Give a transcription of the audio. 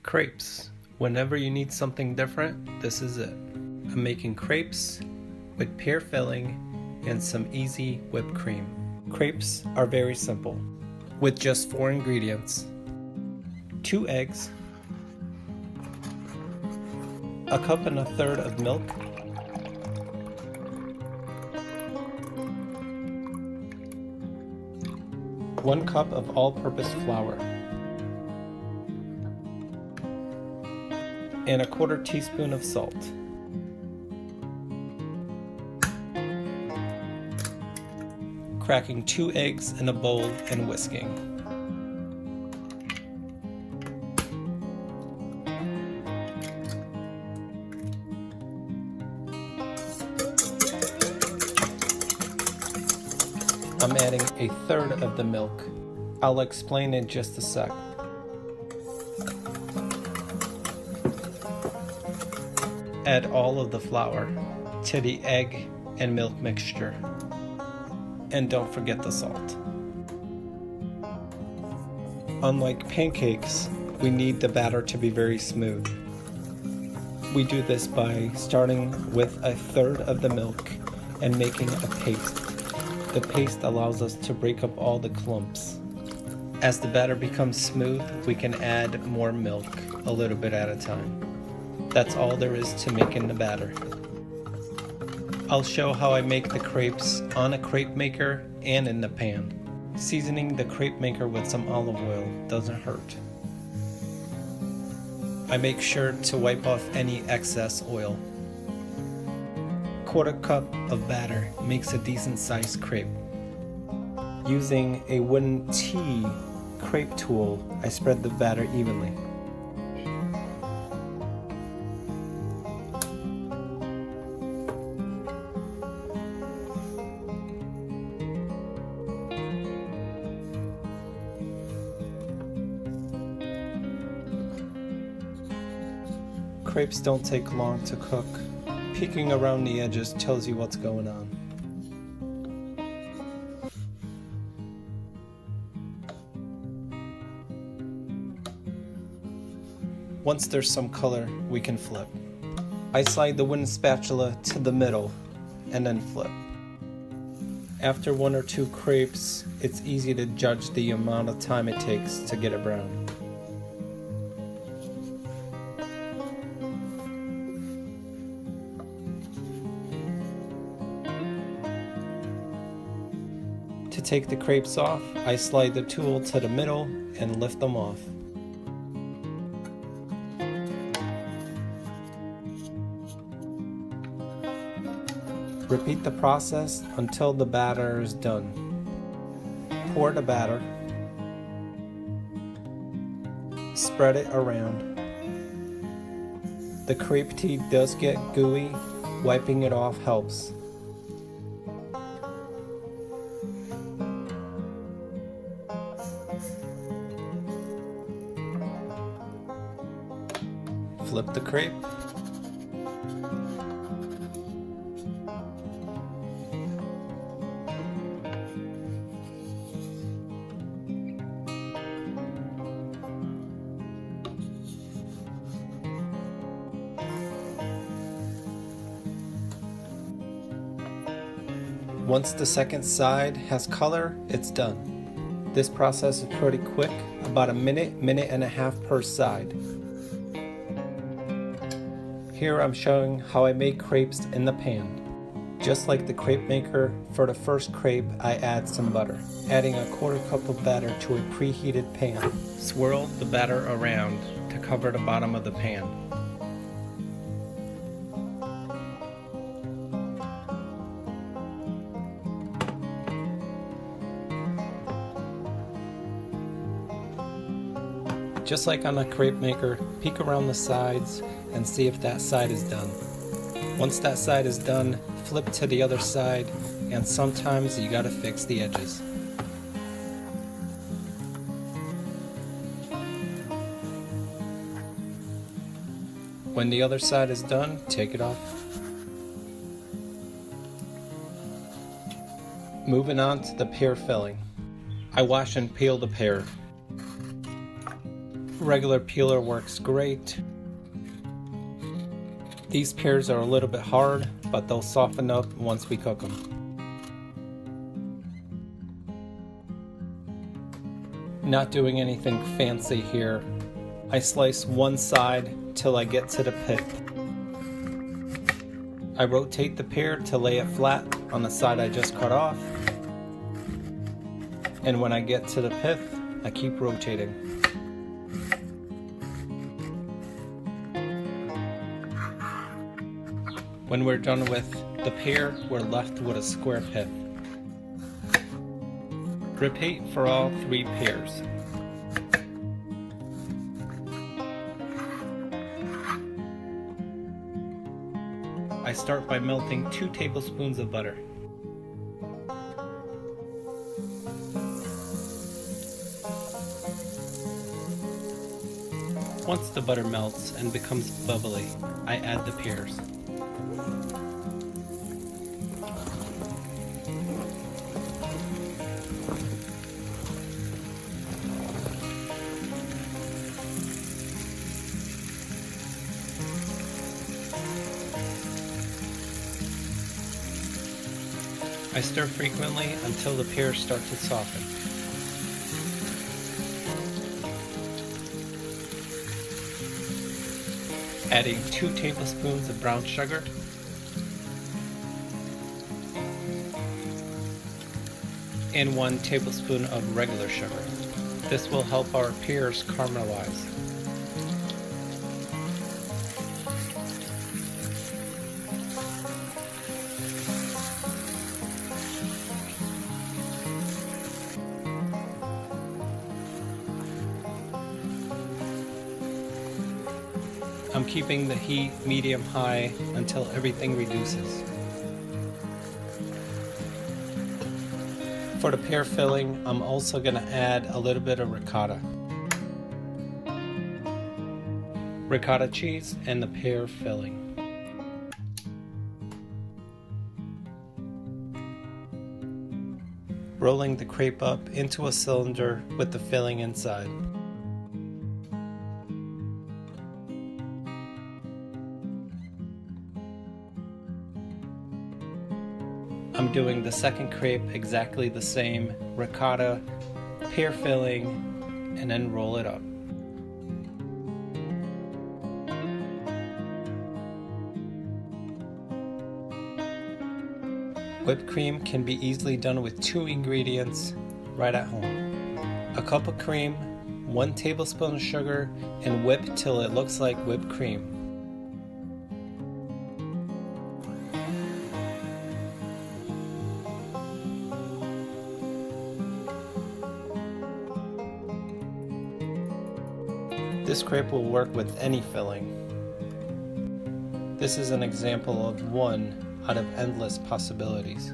Crepes. Whenever you need something different, this is it. I'm making crepes with pear filling and some easy whipped cream. Crepes are very simple, with just 4 ingredients: 2 eggs, a cup and a third of milk, one cup of all-purpose flour, and a 1/4 teaspoon of salt. Cracking 2 eggs in a bowl and whisking. I'm adding a third of the milk. I'll explain in just a sec. Add all of the flour to the egg and milk mixture. And don't forget the salt. Unlike pancakes, we need the batter to be very smooth. We do this by starting with a third of the milk and making a paste. The paste allows us to break up all the clumps. As the batter becomes smooth, we can add more milk a little bit at a time. That's all there is to making the batter. I'll show how I make the crepes on a crepe maker and in the pan. Seasoning the crepe maker with some olive oil doesn't hurt. I make sure to wipe off any excess oil. 1/4 cup of batter makes a decent sized crepe. Using a wooden T crepe tool, I spread the batter evenly. Crepes don't take long to cook. Peeking around the edges tells you what's going on. Once there's some color, we can flip. I slide the wooden spatula to the middle and then flip. After 1 or 2 crepes, it's easy to judge the amount of time it takes to get it brown. To take the crepes off, I slide the tool to the middle and lift them off. Repeat the process until the batter is done. Pour the batter. Spread it around. The crepe tea does get gooey. Wiping it off helps. Flip the crepe. Once the second side has color, it's done. This process is pretty quick, about a minute and a half per side. Here I'm showing how I make crepes in the pan. Just like the crepe maker, for the first crepe I add some butter, adding a 1/4 cup of batter to a preheated pan. Swirl the batter around to cover the bottom of the pan. Just like on a crepe maker, peek around the sides and see if that side is done. Once that side is done, flip to the other side, and sometimes you gotta fix the edges. When the other side is done, take it off. Moving on to the pear filling. I wash and peel the pear. Regular peeler works great. These pears are a little bit hard, but they'll soften up once we cook them. Not doing anything fancy here. I slice one side till I get to the pith. I rotate the pear to lay it flat on the side I just cut off. And when I get to the pith, I keep rotating. When we're done with the pear, we're left with a square pith. Repeat for all 3 pears. I start by melting 2 tablespoons of butter. Once the butter melts and becomes bubbly, I add the pears. I stir frequently until the pears start to soften. Adding 2 tablespoons of brown sugar, and 1 tablespoon of regular sugar. This will help our pears caramelize. I'm keeping the heat medium-high until everything reduces. For the pear filling, I'm also going to add a little bit of ricotta. Ricotta cheese and the pear filling. Rolling the crepe up into a cylinder with the filling inside. I'm doing the second crepe exactly the same, ricotta, pear filling, and then roll it up. Whipped cream can be easily done with 2 ingredients right at home. A cup of cream, 1 tablespoon of sugar, and whip till it looks like whipped cream. This crepe will work with any filling. This is an example of one out of endless possibilities.